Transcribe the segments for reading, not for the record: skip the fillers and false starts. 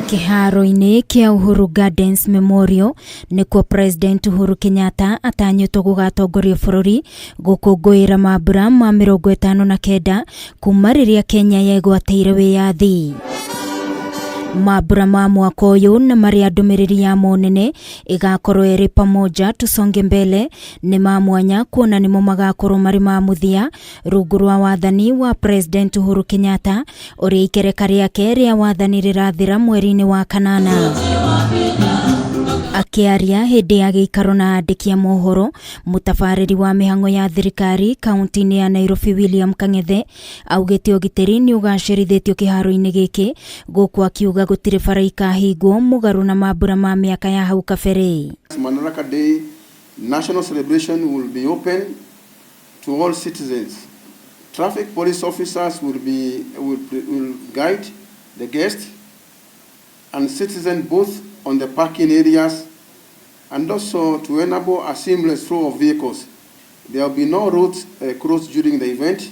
Kiharo-ini kia Uhuru Gardens Memorial nikuo President Uhuru Kenyatta atanyitwo gugatongoria bururi gukunguira Mambura ma mirongo itano na kenda kuuma riria Kenya yegwatĩire wiyathi. Mambura ma mwaka uyu na maria ndumiriri ya monene igakorwo eri pamoja tusonge mbele ni ma mwanya kuona nimo magakorwo mari ma muthia rungu rwa wathani wa President Uhuru Kenyatta uri ikereka riake ria wathani rirathira mweri-ini wa kanana. Akiaria hindi ya giikaro na andiki a mohoro, mutabariri wa mihango ya thirikari kaunti-ini ya Nairobi William Kang'ethe augite ugitiri ni ugacirithitio kiharo-ini giki guku akiuga gutire bara ikahingwo mugaru na mambura ma miaka ya hau kabere. Madaraka Day national celebration will be open to all citizens. Traffic police officers will guide the guests and citizens both on the parking areas and also to enable a seamless flow of vehicles. There will be no roads crossed during the event,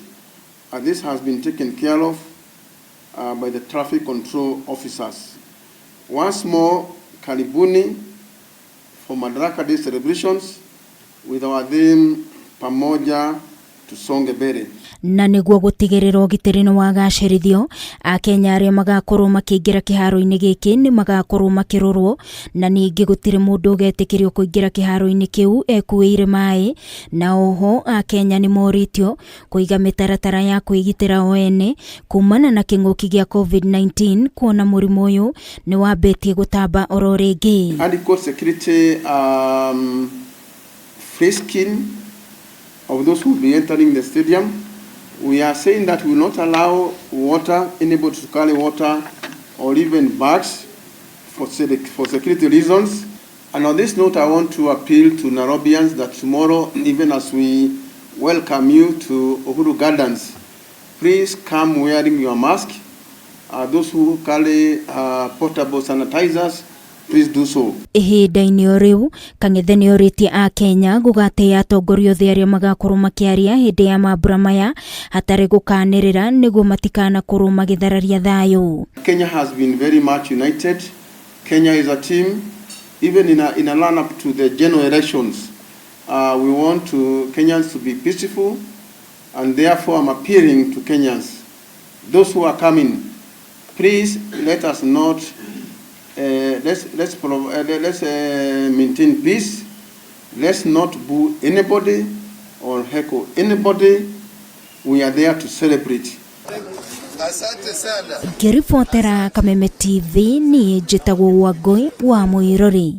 and this has been taken care of by the traffic control officers. Once more, karibuni for Madaraka Day celebrations with our theme pamoja tusonge mbele. Na niguo gutigirira ugitiri ni wagacirithio Akenya aria magakorwo makiingira kiharo-ini giki ni magakorwo makirorwo na ningi gutire mundu ugetikirio kuingira kiharo-ini kiu ekuire mai na oho Akenya ni moritio kuiga mitaratara ya kuigitira oene kumana na king'uki gia COVID-19 kuona murimu uyu ni wambitie gutamba oro ringi. Adequate security frisking of those who will be entering the stadium. We are saying that we will not allow water, anybody to carry water or even bags for security reasons. And on this note, I want to appeal to Nairobians that tomorrow, even as we welcome you to Uhuru Gardens, please come wearing your mask. Those who carry portable sanitizers, please do so. Ihinda-ini o riu Kang'ethe ni oritie Akenya gugateya atongoria othe aria magakorwo makiaria hindi ya mambura maya hatari gukanirira niguo matikana korwo magithararia thayu. Kenya has been very much united. Kenya is a team. Even in a run up to the general elections, we want Kenyans to be peaceful, and therefore I'm appealing to Kenyans, those who are coming, please let us not let's maintain peace. Let's not boo anybody or heckle anybody. We are there to celebrate. Asante sana. Kiripotera Kameme TV ni njitagwo Wangui wa Muirori.